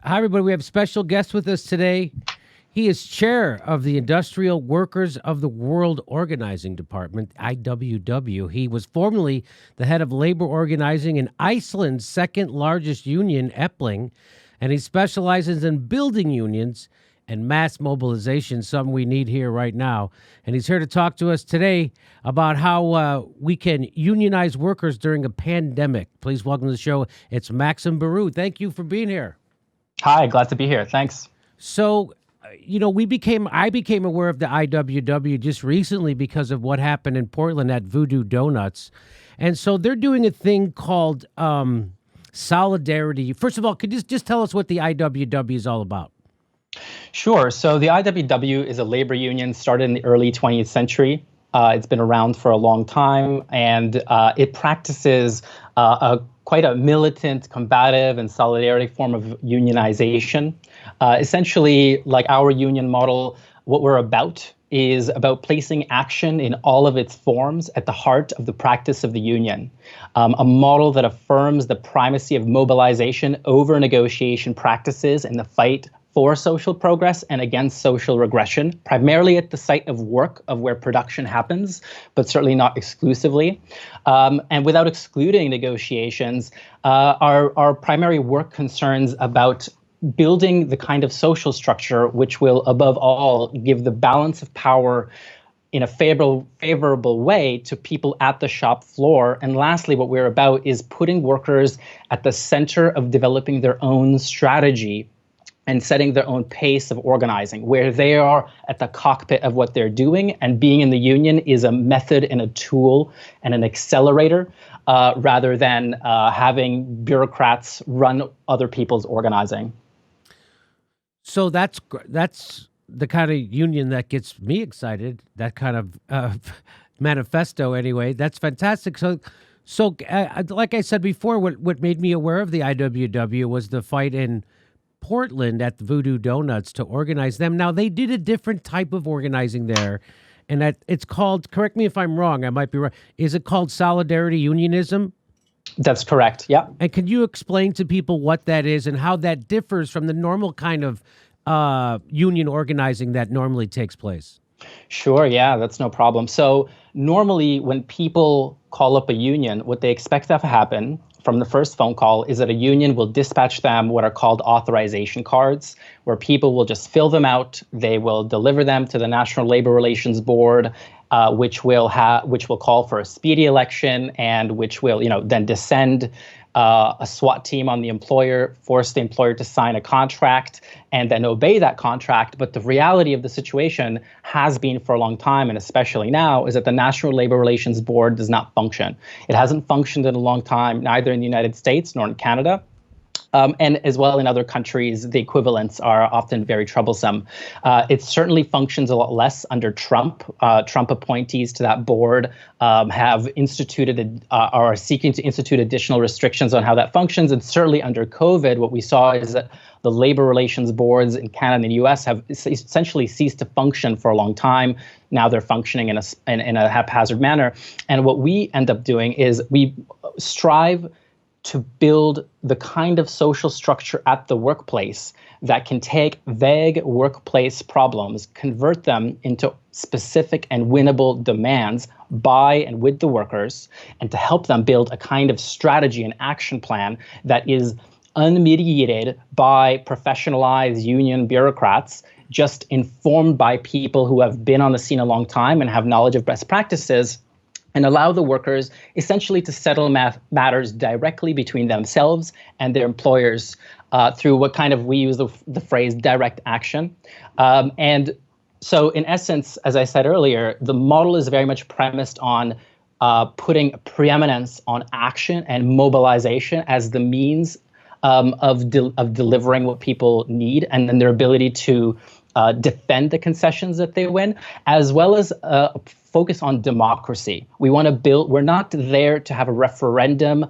Hi, everybody. We have a special guest with us today. He is chair of the Industrial Workers of the World Organizing Department, IWW. He was formerly the head of labor organizing in Iceland's second largest union, EPLING, and he specializes in building unions and mass mobilization, something we need here right now. And he's here to talk to us today about how we can unionize workers during a pandemic. Please welcome to the show. It's Maxim Baru. Thank you for being here. Hi, glad to be here. Thanks. So, I became aware of the IWW just recently because of what happened in Portland at Voodoo Donuts. And so they're doing a thing called solidarity. First of all, could you just tell us what the IWW is all about? Sure. So the IWW is a labor union started in the early 20th century. It's been around for a long time, and it practices quite a militant, combative, and solidarity form of unionization. Essentially, like our union model, what we're about is about placing action in all of its forms at the heart of the practice of the union. A model that affirms the primacy of mobilization over negotiation practices in the fight for social progress and against social regression, primarily at the site of work of where production happens, but certainly not exclusively. And without excluding negotiations, our primary work concerns about building the kind of social structure which will, above all, give the balance of power in a favorable way to people at the shop floor. And lastly, what we're about is putting workers at the center of developing their own strategy and setting their own pace of organizing, where they are at the cockpit of what they're doing, and being in the union is a method and a tool and an accelerator rather than having bureaucrats run other people's organizing. So that's the kind of union that gets me excited, that kind of manifesto anyway. That's fantastic. So like I said before, what made me aware of the IWW was the fight in Portland at the Voodoo Donuts to organize them. Now, they did a different type of organizing there, and that it's called, correct me if I'm wrong, I might be right, is it called solidarity unionism? That's correct, yeah. And can you explain to people what that is and how that differs from the normal kind of union organizing that normally takes place? Sure, yeah, that's no problem. So normally when people call up a union, what they expect to have happen from the first phone call is that a union will dispatch them what are called authorization cards, where people will just fill them out. They will deliver them to the National Labor Relations Board, which will call for a speedy election, and which will, then descend a SWAT team on the employer, force the employer to sign a contract, and then obey that contract. But the reality of the situation has been for a long time, and especially now, is that the National Labor Relations Board does not function. It hasn't functioned in a long time, neither in the United States nor in Canada. And as well in other countries, the equivalents are often very troublesome. It certainly functions a lot less under Trump. Trump appointees to that board have instituted are seeking to institute additional restrictions on how that functions. And certainly under COVID, what we saw is that the labor relations boards in Canada and the U.S. have essentially ceased to function for a long time. Now they're functioning in a haphazard manner. And what we end up doing is we strive to build the kind of social structure at the workplace that can take vague workplace problems, convert them into specific and winnable demands by and with the workers, and to help them build a kind of strategy and action plan that is unmediated by professionalized union bureaucrats, just informed by people who have been on the scene a long time and have knowledge of best practices, and allow the workers essentially to settle matters directly between themselves and their employers through what kind of, we use the phrase direct action. And so in essence, as I said earlier, the model is very much premised on putting preeminence on action and mobilization as the means of delivering what people need, and then their ability to defend the concessions that they win, as well as focus on democracy. We're not there to have a referendum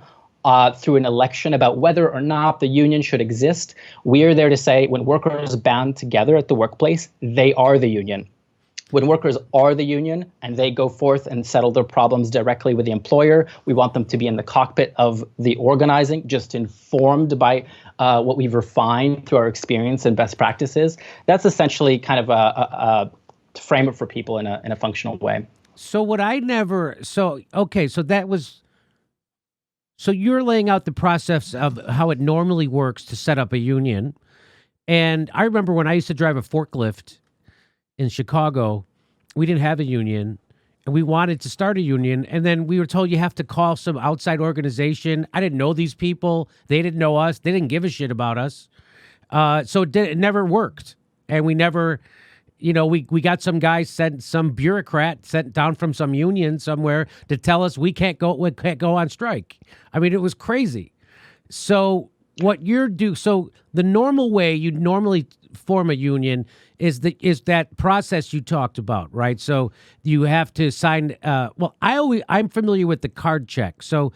through an election about whether or not the union should exist. We are there to say when workers band together at the workplace, they are the union. When workers are the union and they go forth and settle their problems directly with the employer, we want them to be in the cockpit of the organizing, just informed by what we've refined through our experience and best practices. That's essentially kind of to frame it for people in a functional way. So so you're laying out the process of how it normally works to set up a union. And I remember when I used to drive a forklift in Chicago, we didn't have a union, and we wanted to start a union, and then we were told you have to call some outside organization. I didn't know these people. They didn't know us. They didn't give a shit about us. So it never worked. And we never, we got some guy some bureaucrat sent down from some union somewhere to tell us we can't go on strike. I mean, it was crazy. So so the normal way you'd normally form a union is that process you talked about, right? So you have to sign. I'm familiar with the card check. So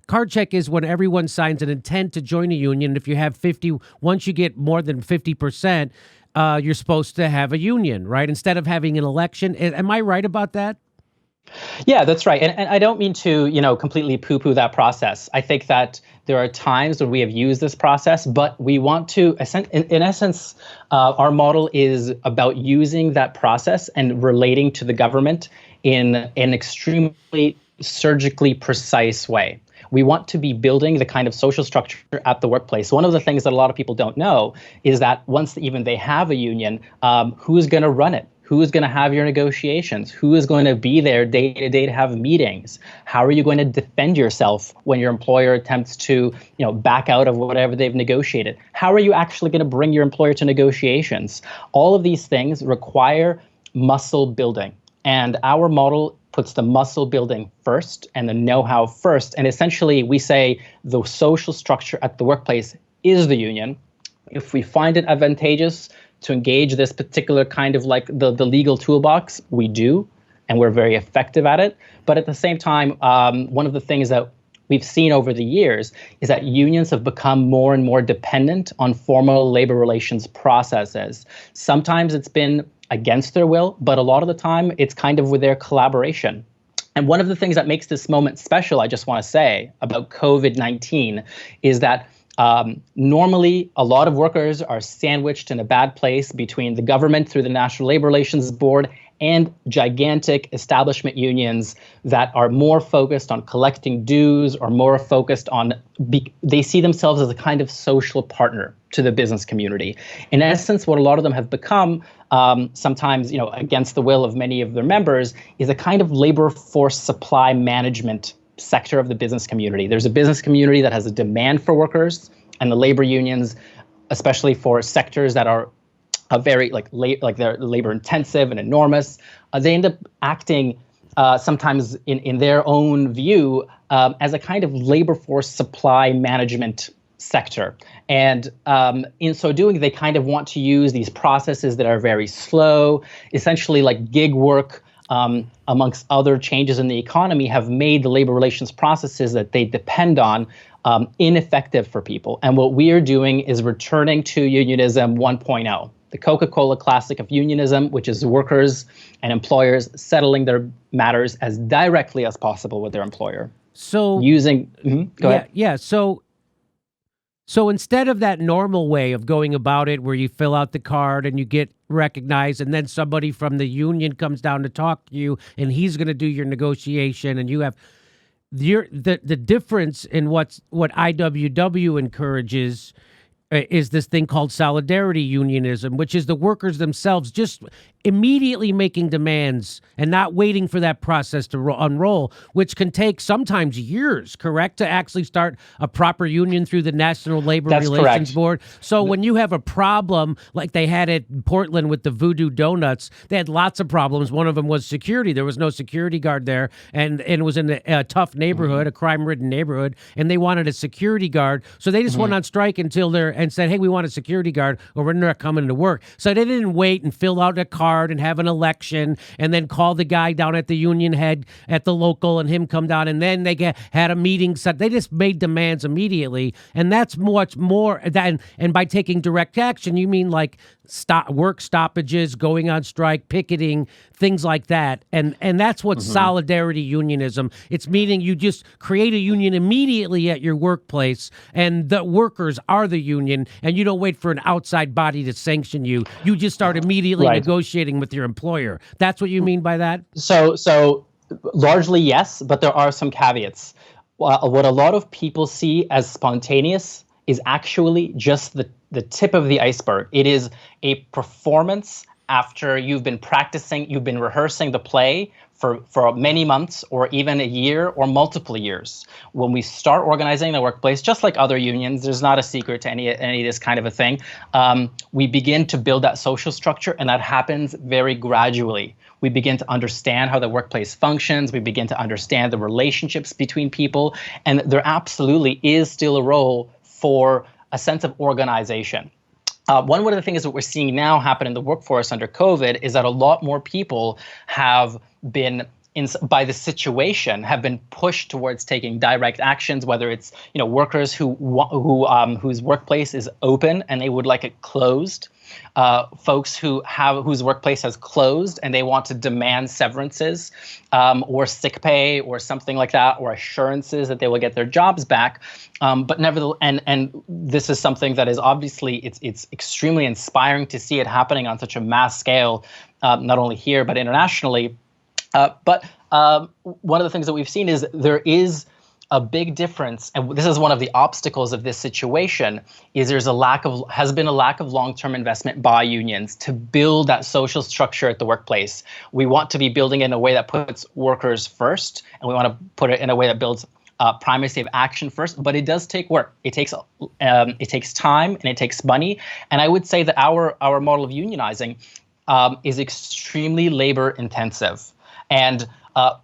card check is when everyone signs an intent to join a union. If you have 50, once you get more than 50%, you're supposed to have a union, right? Instead of having an election. Am I right about that? Yeah, that's right. And I don't mean to, completely poo-poo that process. I think that there are times when we have used this process, but we want to, in essence, our model is about using that process and relating to the government in an extremely surgically precise way. We want to be building the kind of social structure at the workplace. One of the things that a lot of people don't know is that once even they have a union, who's going to run it? Who is going to have your negotiations? Who is going to be there day to day to have meetings? How are you going to defend yourself when your employer attempts to, back out of whatever they've negotiated? How are you actually going to bring your employer to negotiations? All of these things require muscle building. And our model puts the muscle building first and the know-how first. And essentially, we say the social structure at the workplace is the union. If we find it advantageous to engage this particular kind of the legal toolbox, we do, and we're very effective at it. But at the same time, one of the things that we've seen over the years is that unions have become more and more dependent on formal labor relations processes. Sometimes it's been against their will, but a lot of the time it's kind of with their collaboration. And one of the things that makes this moment special, I just want to say, about COVID-19 is that normally, a lot of workers are sandwiched in a bad place between the government through the National Labor Relations Board and gigantic establishment unions that are more focused on collecting dues or more focused on, they see themselves as a kind of social partner to the business community. In essence, what a lot of them have become, sometimes against the will of many of their members, is a kind of labor force supply management sector of the business community. There's a business community that has a demand for workers, and the labor unions, especially for sectors that are very they're labor intensive and enormous, they end up acting sometimes in their own view as a kind of labor force supply management sector. And in so doing, they kind of want to use these processes that are very slow, essentially like gig work, amongst other changes in the economy, have made the labor relations processes that they depend on ineffective for people. And what we are doing is returning to unionism 1.0, the Coca-Cola classic of unionism, which is workers and employers settling their matters as directly as possible with their employer. So using, go ahead. Yeah. So instead of that normal way of going about it where you fill out the card and you get recognized and then somebody from the union comes down to talk to you and he's going to do your negotiation, and you have the difference in what IWW encourages is this thing called solidarity unionism, which is the workers themselves just immediately making demands and not waiting for that process to unroll, which can take sometimes years, correct, to actually start a proper union through the National Labor Relations Board. So when you have a problem like they had at Portland with the Voodoo Donuts, they had lots of problems. One of them was security. There was no security guard there, and it was in a tough neighborhood, a crime-ridden neighborhood, and they wanted a security guard. So they just went on strike and said, hey, we want a security guard or we're not coming to work. So they didn't wait and fill out a card and have an election and then call the guy down at the union head at the local and him come down, and then they had a meeting set. They just made demands immediately, and that's much more than, and by taking direct action, you mean like work stoppages, going on strike, picketing, things like that. And that's what solidarity unionism. It's meaning you just create a union immediately at your workplace, and the workers are the union, and you don't wait for an outside body to sanction you. You just start immediately negotiating with your employer. That's what you mean by that? So largely yes, but there are some caveats. What a lot of people see as spontaneous is actually just the tip of the iceberg. It is a performance after you've been practicing, you've been rehearsing the play for many months or even a year or multiple years. When we start organizing the workplace, just like other unions, there's not a secret to any of this kind of a thing. We begin to build that social structure, and that happens very gradually. We begin to understand how the workplace functions. We begin to understand the relationships between people. And there absolutely is still a role for a sense of organization. One of the things that we're seeing now happen in the workforce under COVID is that a lot more people have been by the situation have been pushed towards taking direct actions, whether it's workers whose workplace is open and they would like it closed, folks whose workplace has closed and they want to demand severances or sick pay or something like that, or assurances that they will get their jobs back. But nevertheless, and this is something that is obviously it's extremely inspiring to see it happening on such a mass scale, not only here but internationally. But one of the things that we've seen is there is a big difference, and this is one of the obstacles of this situation, is has been a lack of long-term investment by unions to build that social structure at the workplace. We want to be building it in a way that puts workers first, and we want to put it in a way that builds primacy of action first, but it does take work. It takes time and it takes money. And I would say that our model of unionizing is extremely labor intensive. And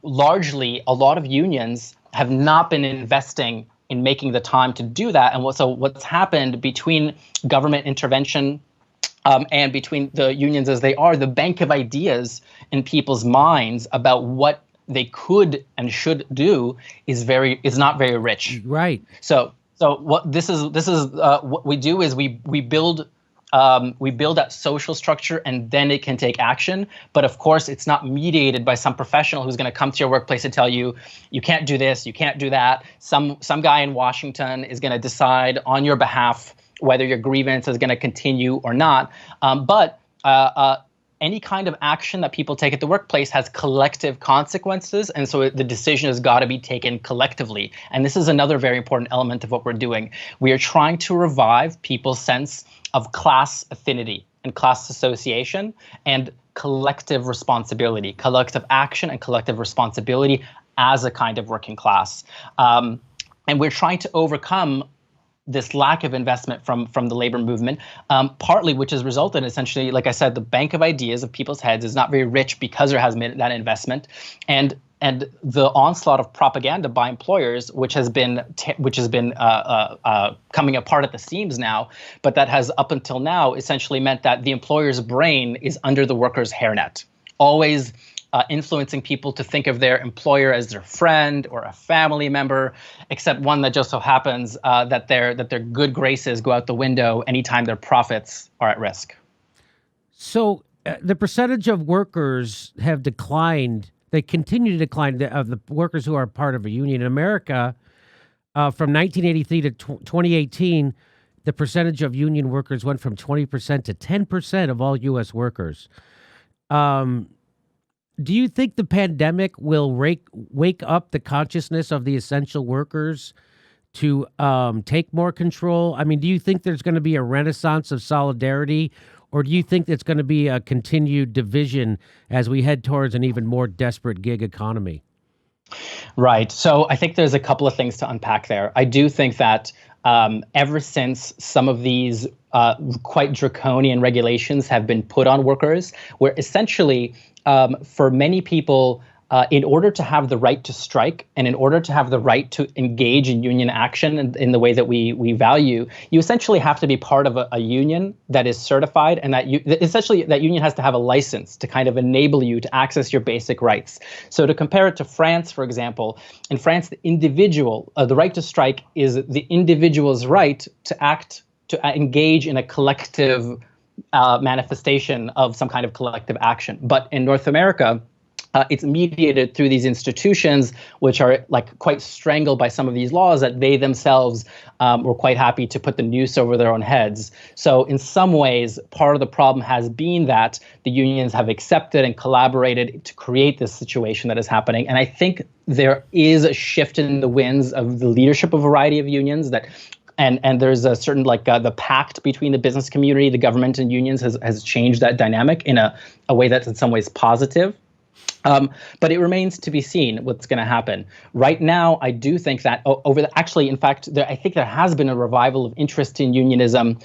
largely, a lot of unions have not been investing in making the time to do that. And so what's happened between government intervention and between the unions as they are, the bank of ideas in people's minds about what they could and should do is not very rich. Right. So what what we do is we build that social structure, and then it can take action. But of course, it's not mediated by some professional who's going to come to your workplace and tell you, you can't do this, you can't do that. Some guy in Washington is going to decide on your behalf whether your grievance is going to continue or not. But any kind of action that people take at the workplace has collective consequences. And so the decision has got to be taken collectively. And this is another very important element of what we're doing. We are trying to revive people's sense of class affinity and class association and collective responsibility, collective action and collective responsibility as a kind of working class. And we're trying to overcome this lack of investment from the labor movement, partly which has resulted in essentially, like I said, the bank of ideas of people's heads is not very rich because there hasn't been that investment. And the onslaught of propaganda by employers, which has been coming apart at the seams now, but that has up until now essentially meant that the employer's brain is under the worker's hairnet, always influencing people to think of their employer as their friend or a family member, except one that just so happens that their good graces go out the window anytime their profits are at risk. So the percentage of workers have declined. They continue to decline, of the workers who are part of a union. In America, from 1983 to 2018, the percentage of union workers went from 20% to 10% of all U.S. workers. Do you think the pandemic will wake up the consciousness of the essential workers to take more control? I mean, do you think there's going to be a renaissance of solidarity, or do you think it's going to be a continued division as we head towards an even more desperate gig economy? Right. So I think there's a couple of things to unpack there. I do think that ever since some of these quite draconian regulations have been put on workers, where essentially for many people, in order to have the right to strike and in order to have the right to engage in union action in the way that we value, you essentially have to be part of a union that is certified, and that that union has to have a license to kind of enable you to access your basic rights. So to compare it to France, for example, in France, the right to strike is the individual's right to engage in a collective manifestation of some kind of collective action. But in North America, it's mediated through these institutions, which are like quite strangled by some of these laws that they themselves were quite happy to put the noose over their own heads. So in some ways, part of the problem has been that the unions have accepted and collaborated to create this situation that is happening. And I think there is a shift in the winds of the leadership of a variety of unions that and there's a certain the pact between the business community, the government, and unions has changed that dynamic in a way that's in some ways positive. But it remains to be seen what's going to happen. Right now, I do think that I think there has been a revival of interest in unionism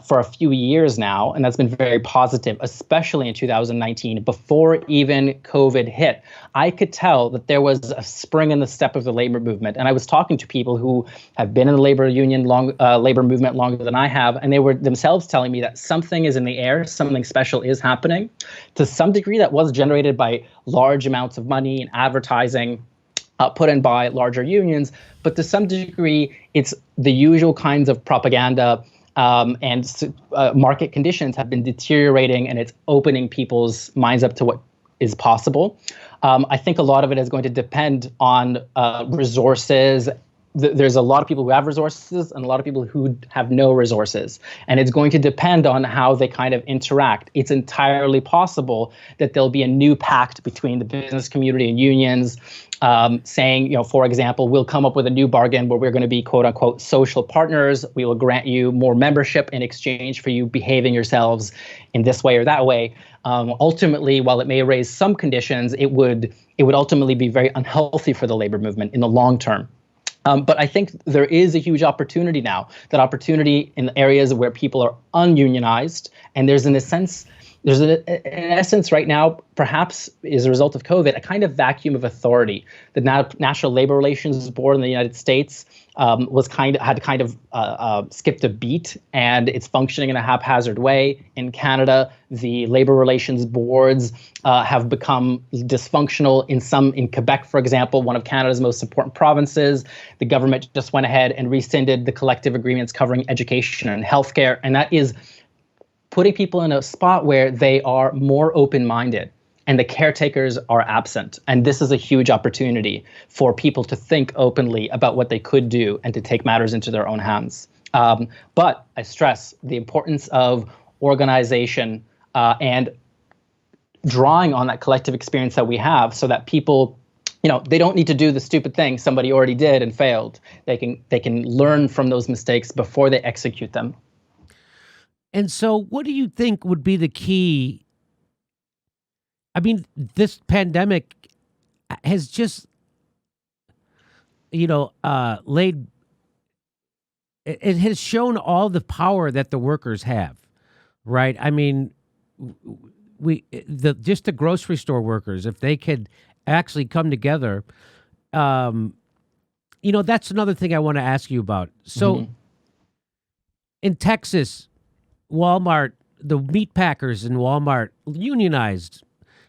for a few years now, and that's been very positive, especially in 2019, before even COVID hit. I could tell that there was a spring in the step of the labor movement, and I was talking to people who have been in the labor movement longer than I have, and they were themselves telling me that something is in the air, something special is happening. To some degree, that was generated by large amounts of money and advertising put in by larger unions, but to some degree, it's the usual kinds of propaganda. And market conditions have been deteriorating, and it's opening people's minds up to what is possible. I think a lot of it is going to depend on resources. There's a lot of people who have resources and a lot of people who have no resources. And it's going to depend on how they kind of interact. It's entirely possible that there'll be a new pact between the business community and unions, saying, for example, we'll come up with a new bargain where we're going to be, quote unquote, social partners. We will grant you more membership in exchange for you behaving yourselves in this way or that way. Ultimately, while it may raise some conditions, it would ultimately be very unhealthy for the labor movement in the long term. But I think there is a huge opportunity now, that opportunity in areas where people are ununionized, and there's in essence right now, perhaps as a result of COVID, a kind of vacuum of authority. The National Labor Relations Board in the United States had skipped a beat, and it's functioning in a haphazard way. In Canada, the labor relations boards have become dysfunctional. In Quebec, for example, one of Canada's most important provinces, the government just went ahead and rescinded the collective agreements covering education and healthcare, and that is putting people in a spot where they are more open-minded and the caretakers are absent. And this is a huge opportunity for people to think openly about what they could do and to take matters into their own hands. But I stress the importance of organization and drawing on that collective experience that we have, so that people, they don't need to do the stupid thing somebody already did and failed. They can learn from those mistakes before they execute them. And so what do you think would be the key? I mean, this pandemic has just, it has shown all the power that the workers have, right? I mean, just the grocery store workers, if they could actually come together, that's another thing I want to ask you about. So in Texas, Walmart, the meat packers in Walmart unionized.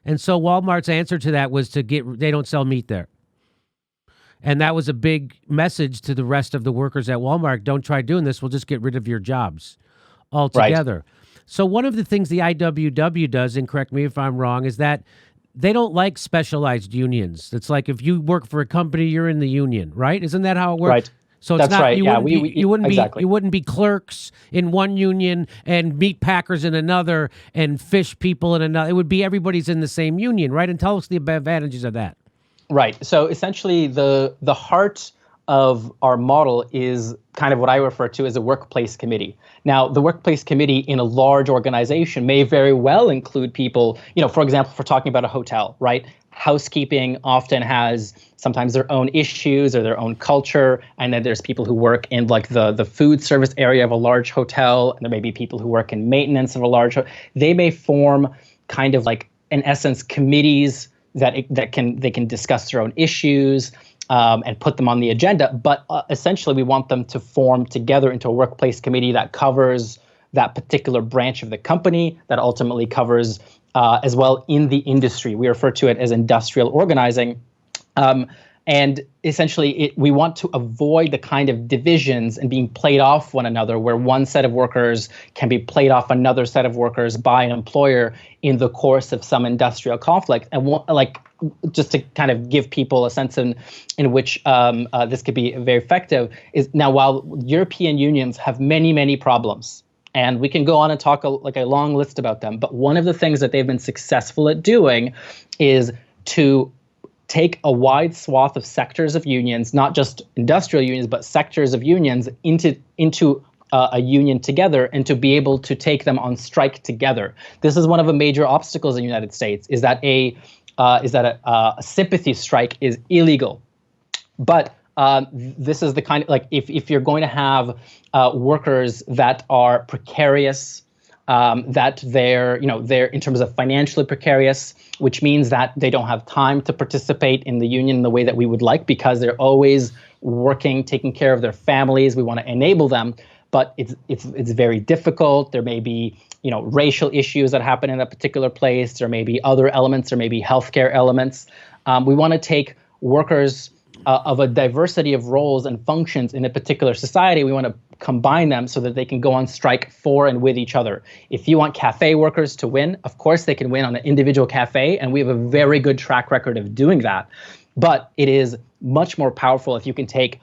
And so Walmart's answer to that was they don't sell meat there. And that was a big message to the rest of the workers at Walmart. Don't try doing this. We'll just get rid of your jobs altogether. Right. So one of the things the IWW does, and correct me if I'm wrong, is that they don't like specialized unions. It's like if you work for a company, you're in the union, right? Isn't that how it works? Right. So it's not, you wouldn't be clerks in one union and meat packers in another and fish people in another. It would be everybody's in the same union, right? And tell us the advantages of that. Right. So essentially the heart of our model is kind of what I refer to as a workplace committee. Now, the workplace committee in a large organization may very well include people, for example, if we're talking about a hotel, right? Housekeeping often has sometimes their own issues or their own culture. And then there's people who work in the food service area of a large hotel. And there may be people who work in maintenance of a large hotel. They may form kind of in essence, committees that they can discuss their own issues and put them on the agenda. But essentially, we want them to form together into a workplace committee that covers that particular branch of the company, that ultimately covers as well in the industry. We refer to it as industrial organizing. And And essentially, we want to avoid the kind of divisions and being played off one another, where one set of workers can be played off another set of workers by an employer in the course of some industrial conflict. And just to kind of give people a sense in which this could be very effective, is now while European unions have many, many problems, and we can go on and talk a long list about them, but one of the things that they've been successful at doing is to take a wide swath of sectors of unions, not just industrial unions, but sectors of unions into a union together, and to be able to take them on strike together. This is one of the major obstacles in the United States, is that a sympathy strike is illegal. But this is the kind of, like, if you're going to have workers that are precarious, that they're in terms of financially precarious, which means that they don't have time to participate in the union in the way that we would like, because they're always working, taking care of their families. We want to enable them, but it's very difficult. There may be racial issues that happen in a particular place. There may be other elements. There may be healthcare elements. We want to take workers of a diversity of roles and functions in a particular society. We want to combine them so that they can go on strike for and with each other. If you want cafe workers to win, of course they can win on an individual cafe, and we have a very good track record of doing that. But it is much more powerful if you can take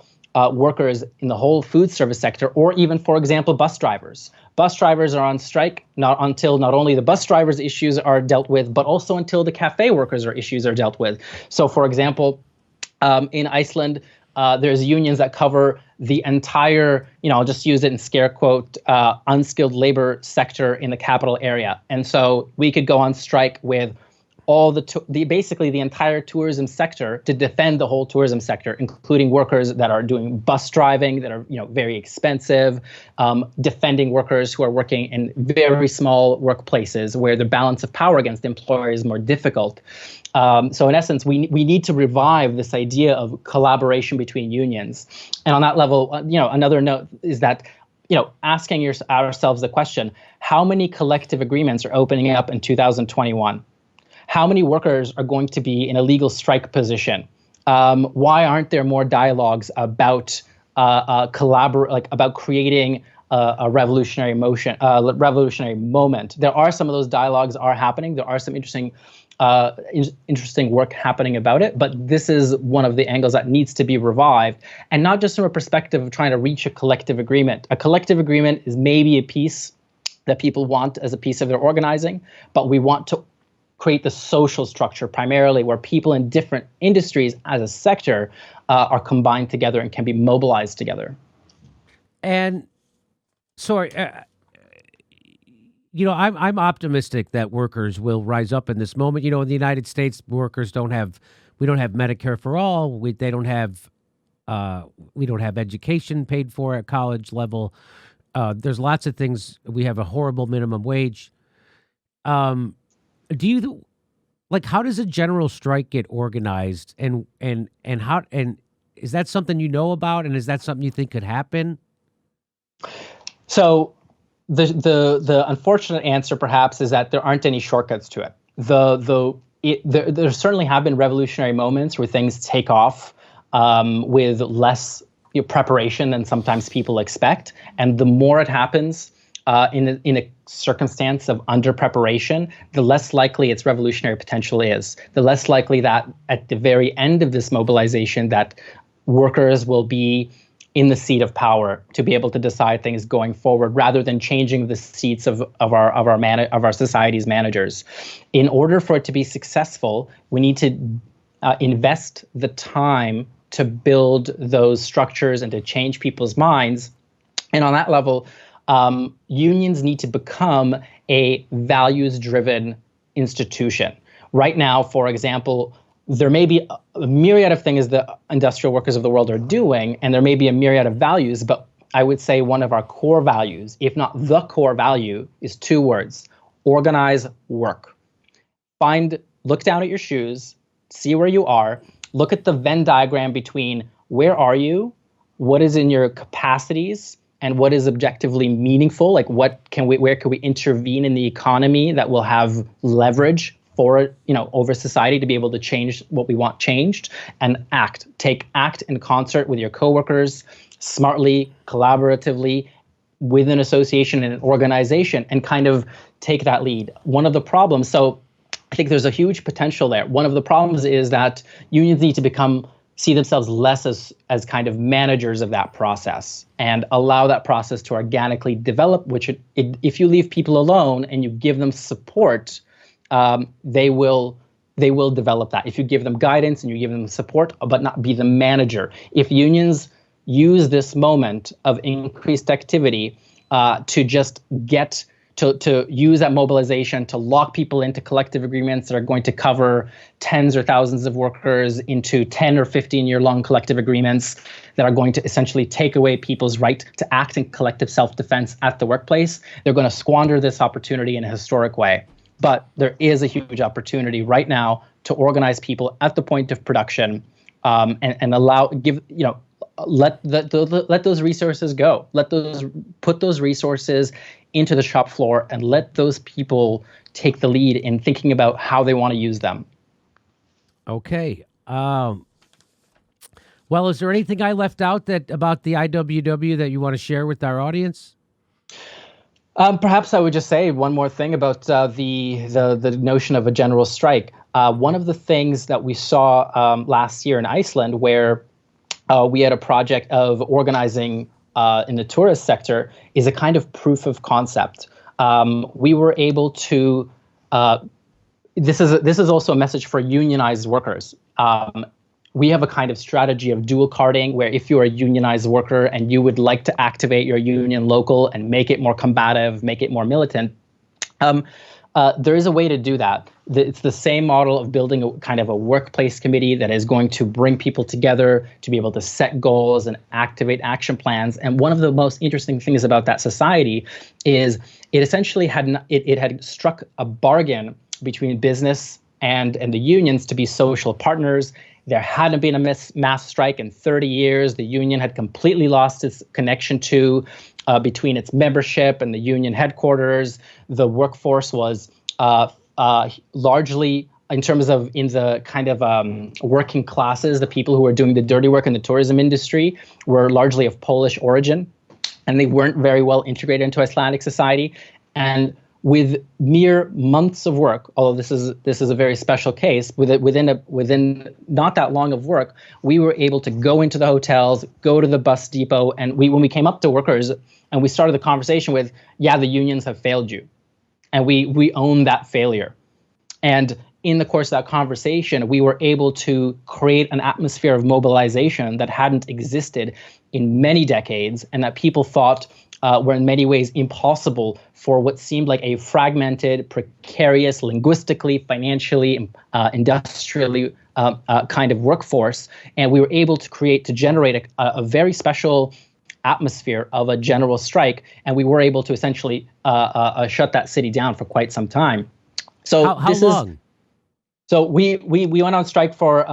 workers in the whole food service sector, or even, for example, bus drivers. Bus drivers are on strike until not only the bus drivers' issues are dealt with, but also until the cafe workers' issues are dealt with. So, for example, in Iceland, there's unions that cover the entire, I'll just use it in scare quote, unskilled labor sector in the capital area. And so we could go on strike with all basically the entire tourism sector to defend the whole tourism sector, including workers that are doing bus driving that are very expensive, defending workers who are working in very small workplaces where the balance of power against the employer is more difficult. So in essence, we need to revive this idea of collaboration between unions. And on that level, another note is that asking ourselves the question: how many collective agreements are opening up in 2021? How many workers are going to be in a legal strike position? Why aren't there more dialogues about about creating a revolutionary moment? There are some of those dialogues are happening. There are some interesting work happening about it, but this is one of the angles that needs to be revived, and not just from a perspective of trying to reach a collective agreement. A collective agreement is maybe a piece that people want as a piece of their organizing, but we want to create the social structure primarily, where people in different industries as a sector are combined together and can be mobilized together. And sorry, I'm optimistic that workers will rise up in this moment. In the United States, workers we don't have Medicare for all. We don't have education paid for at college level. There's lots of things. We have a horrible minimum wage. How does a general strike get organized, and is that something you know about, and is that something you think could happen? So the unfortunate answer perhaps is that there aren't any shortcuts to it. There certainly have been revolutionary moments where things take off with less preparation than sometimes people expect, and the more it happens in a circumstance of under preparation, the less likely its revolutionary potential is. The less likely that at the very end of this mobilization that workers will be in the seat of power to be able to decide things going forward, rather than changing the seats of our society's managers. In order for it to be successful, we need to invest the time to build those structures and to change people's minds. And on that level, unions need to become a values-driven institution. Right now, for example, there may be a myriad of things the industrial workers of the world are doing, and there may be a myriad of values, but I would say one of our core values, if not the core value, is two words: organize, work. Look down at your shoes, see where you are, look at the Venn diagram between where are you, what is in your capacities, and what is objectively meaningful, like where can we intervene in the economy that will have leverage for, over society to be able to change what we want changed, and act in concert with your coworkers, smartly, collaboratively, with an association and an organization, and kind of take that lead. One of the problems, so I think there's a huge potential there. One of the problems is that unions need to see themselves less as kind of managers of that process, and allow that process to organically develop, which if you leave people alone and you give them support, they will develop that. If you give them guidance and you give them support, but not be the manager. If unions use this moment of increased activity to just get to use that mobilization to lock people into collective agreements that are going to cover tens or thousands of workers into 10 or 15-year long collective agreements that are going to essentially take away people's right to act in collective self-defense at the workplace, they're going to squander this opportunity in a historic way. But there is a huge opportunity right now to organize people at the point of production, and let those resources go. Put those resources into the shop floor, and let those people take the lead in thinking about how they want to use them. Okay. Well, is there anything I left out about the IWW that you want to share with our audience? Perhaps I would just say one more thing about the notion of a general strike. One of the things that we saw last year in Iceland, where we had a project of organizing in the tourist sector, is a kind of proof of concept. We were able to. This is also a message for unionized workers. We have a kind of strategy of dual carding, where if you're a unionized worker and you would like to activate your union local and make it more combative, make it more militant, there is a way to do that. It's the same model of building a kind of a workplace committee that is going to bring people together to be able to set goals and activate action plans. And one of the most interesting things about that society is it essentially had struck a bargain between business and the unions to be social partners. There hadn't been a mass strike in 30 years. The union had completely lost its connection between its membership and the union headquarters. The workforce was largely, in the kind of working classes, the people who were doing the dirty work in the tourism industry were largely of Polish origin, and they weren't very well integrated into Icelandic society. And with mere months of work, although this is a very special case, within not that long of work, we were able to go into the hotels, go to the bus depot, and when we came up to workers and we started the conversation with, yeah, the unions have failed you, and we own that failure. And in the course of that conversation, we were able to create an atmosphere of mobilization that hadn't existed in many decades, and that people thought were in many ways impossible for what seemed like a fragmented, precarious, linguistically, financially, industrially kind of workforce. And we were able to generate a very special atmosphere of a general strike, and we were able to essentially shut that city down for quite some time. So how long? So we went on strike for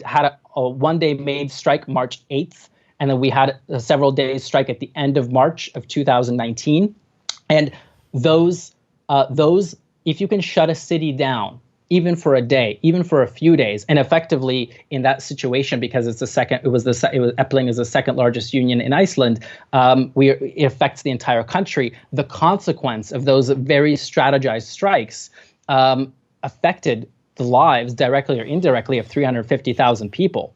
had a one-day made strike March 8th. And then we had a several days strike at the end of March of 2019. And those, if you can shut a city down, even for a day, even for a few days, and effectively in that situation, because Epling is the second largest union in Iceland, it affects the entire country. The consequence of those very strategized strikes affected the lives directly or indirectly of 350,000 people.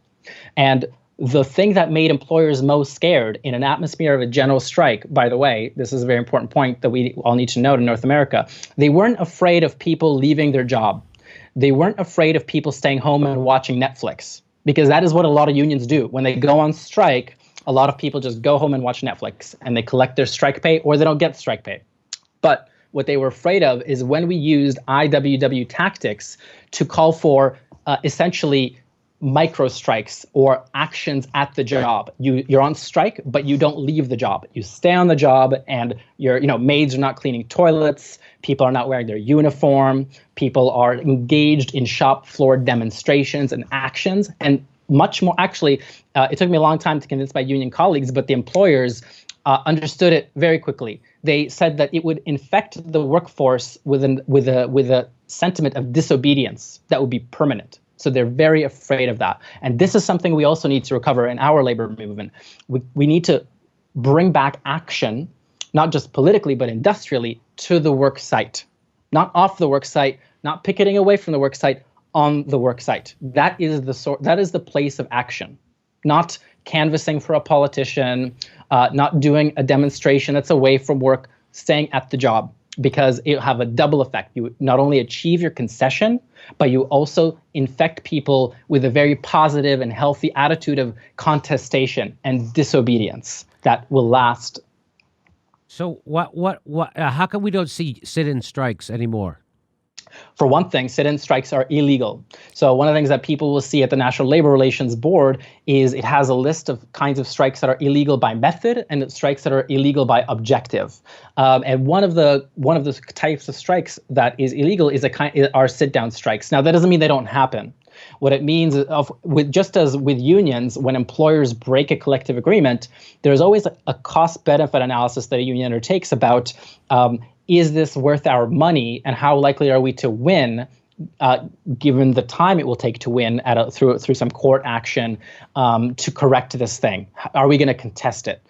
And the thing that made employers most scared in an atmosphere of a general strike, by the way, this is a very important point that we all need to note in North America, they weren't afraid of people leaving their job. They weren't afraid of people staying home and watching Netflix, because that is what a lot of unions do. When they go on strike, a lot of people just go home and watch Netflix, and they collect their strike pay, or they don't get strike pay. But what they were afraid of is when we used IWW tactics to call for essentially micro strikes or actions at the job. You're on strike, but you don't leave the job. You stay on the job, and maids are not cleaning toilets. People are not wearing their uniform. People are engaged in shop floor demonstrations and actions, and much more. Actually, it took me a long time to convince my union colleagues, but the employers understood it very quickly. They said that it would infect the workforce with a sentiment of disobedience that would be permanent. So they're very afraid of that. And this is something we also need to recover in our labor movement. We need to bring back action, not just politically, but industrially, to the work site. Not off the work site, not picketing away from the work site, on the work site. That is the place of action, not canvassing for a politician, not doing a demonstration that's away from work, staying at the job, because it'll have a double effect. You not only achieve your concession, but you also infect people with a very positive and healthy attitude of contestation and disobedience that will last. So how come we don't see sit-in strikes anymore? For one thing, sit-in strikes are illegal. So one of the things that people will see at the National Labor Relations Board is it has a list of kinds of strikes that are illegal by method and strikes that are illegal by objective. And one of the types of strikes that is illegal is are sit-down strikes. Now that doesn't mean they don't happen. What it means just as with unions, when employers break a collective agreement, there's always a cost-benefit analysis that a union undertakes about is this worth our money, and how likely are we to win, given the time it will take to win through some court action to correct this thing? Are we going to contest it?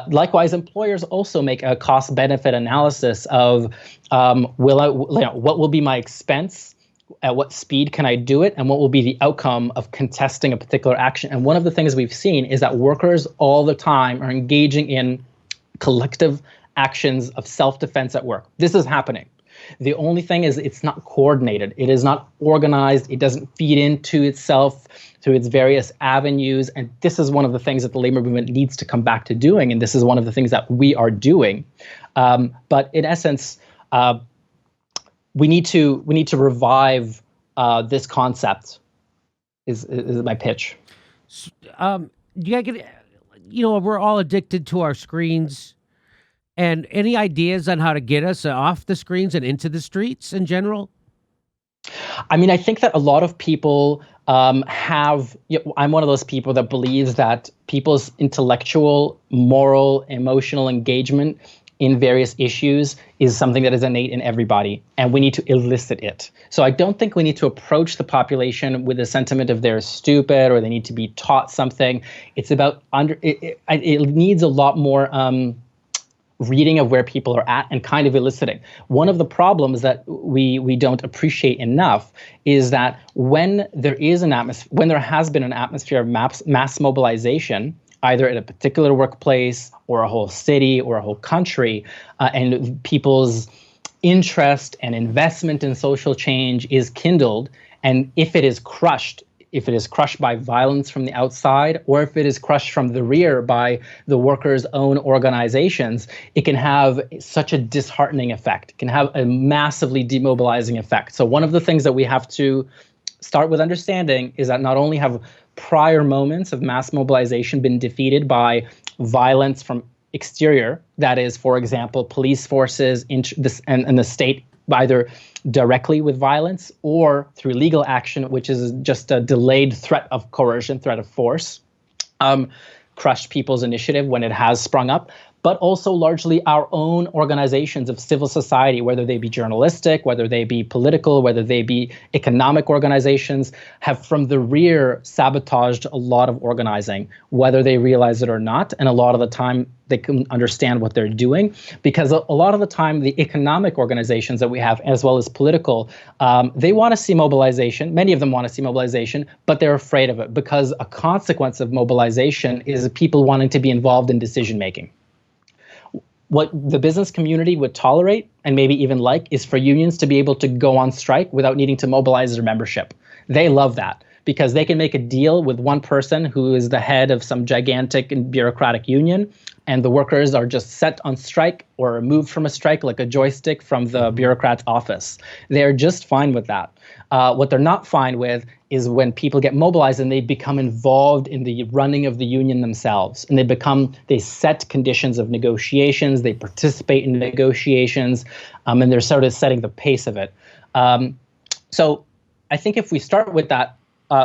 Likewise, employers also make a cost-benefit analysis of what will be my expense, at what speed can I do it, and what will be the outcome of contesting a particular action. And one of the things we've seen is that workers all the time are engaging in collective actions of self-defense at work. This is happening. The only thing is it's not coordinated. It is not organized. It doesn't feed into itself through its various avenues. And this is one of the things that the labor movement needs to come back to doing. And this is one of the things that we are doing. But in essence, we need to revive this concept. Is my pitch. We're all addicted to our screens. And any ideas on how to get us off the screens and into the streets in general? I mean, I think that a lot of people I'm one of those people that believes that people's intellectual, moral, emotional engagement in various issues is something that is innate in everybody, and we need to elicit it. So I don't think we need to approach the population with a sentiment of they're stupid or they need to be taught something. It's about it needs a lot more reading of where people are at and kind of eliciting. One of the problems that we don't appreciate enough is that when there has been an atmosphere of mass mobilization, either at a particular workplace or a whole city or a whole country, and people's interest and investment in social change is kindled, and if it is crushed by violence from the outside, or if it is crushed from the rear by the workers' own organizations, it can have such a disheartening effect. It can have a massively demobilizing effect. So one of the things that we have to start with understanding is that not only have prior moments of mass mobilization been defeated by violence from exterior, that is, for example, police forces and the state, either directly with violence or through legal action, which is just a delayed threat of coercion, threat of force, crushed people's initiative when it has sprung up, but also largely our own organizations of civil society, whether they be journalistic, whether they be political, whether they be economic organizations, have from the rear sabotaged a lot of organizing, whether they realize it or not. And a lot of the time they can understand what they're doing, because a lot of the time the economic organizations that we have, as well as political, they want to see mobilization. Many of them want to see mobilization, but they're afraid of it because a consequence of mobilization is people wanting to be involved in decision making. What the business community would tolerate and maybe even like is for unions to be able to go on strike without needing to mobilize their membership. They love that because they can make a deal with one person who is the head of some gigantic and bureaucratic union, and the workers are just set on strike or removed from a strike like a joystick from the bureaucrat's office. They're just fine with that. What they're not fine with is when people get mobilized and they become involved in the running of the union themselves, and they set conditions of negotiations, they participate in negotiations, and they're sort of setting the pace of it. So I think if we start with that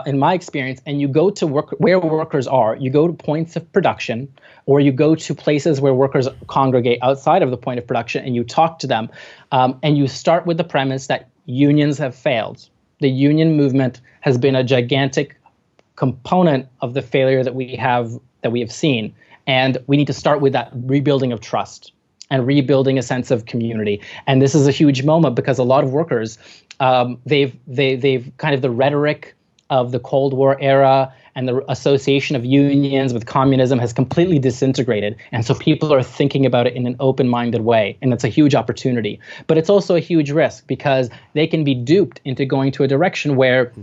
in my experience, and you go to work where workers are, you go to points of production, or you go to places where workers congregate outside of the point of production, and you talk to them, and you start with the premise that unions have failed. The union movement has been a gigantic component of the failure that we have seen, and we need to start with that rebuilding of trust and rebuilding a sense of community. And this is a huge moment because a lot of workers, they've kind of the rhetoric of the Cold War era and the association of unions with communism has completely disintegrated. And so people are thinking about it in an open-minded way. And it's a huge opportunity. But it's also a huge risk because they can be duped into going to a direction where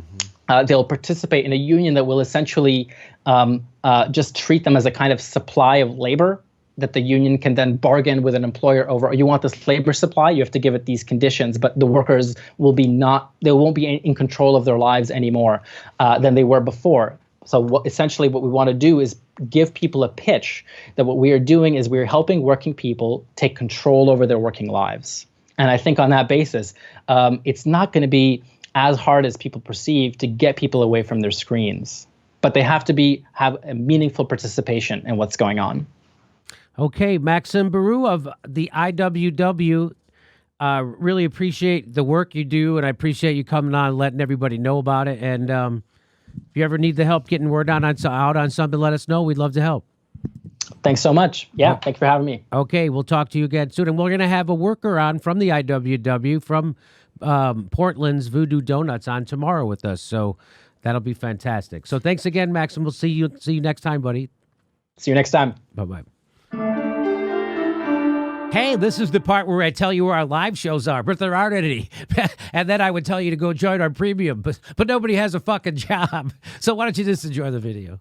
they'll participate in a union that will essentially just treat them as a kind of supply of labor that the union can then bargain with an employer over. You want this labor supply, you have to give it these conditions, but the workers will be they won't be in control of their lives anymore than they were before. So essentially what we want to do is give people a pitch that what we are doing is we're helping working people take control over their working lives. And I think on that basis, it's not going to be as hard as people perceive to get people away from their screens, but they have to have a meaningful participation in what's going on. Okay, Maxim Baru of the IWW, really appreciate the work you do, and I appreciate you coming on and letting everybody know about it. And if you ever need the help getting word out on something, let us know. We'd love to help. Thanks so much. Yeah, thank you for having me. Okay, we'll talk to you again soon. And we're going to have a worker on from the IWW from Portland's Voodoo Donuts on tomorrow with us. So that'll be fantastic. So thanks again, Maxim. We'll see you next time, buddy. See you next time. Bye-bye. Hey, this is the part where I tell you where our live shows are, but there aren't any. And then I would tell you to go join our premium, but nobody has a fucking job. So why don't you just enjoy the video?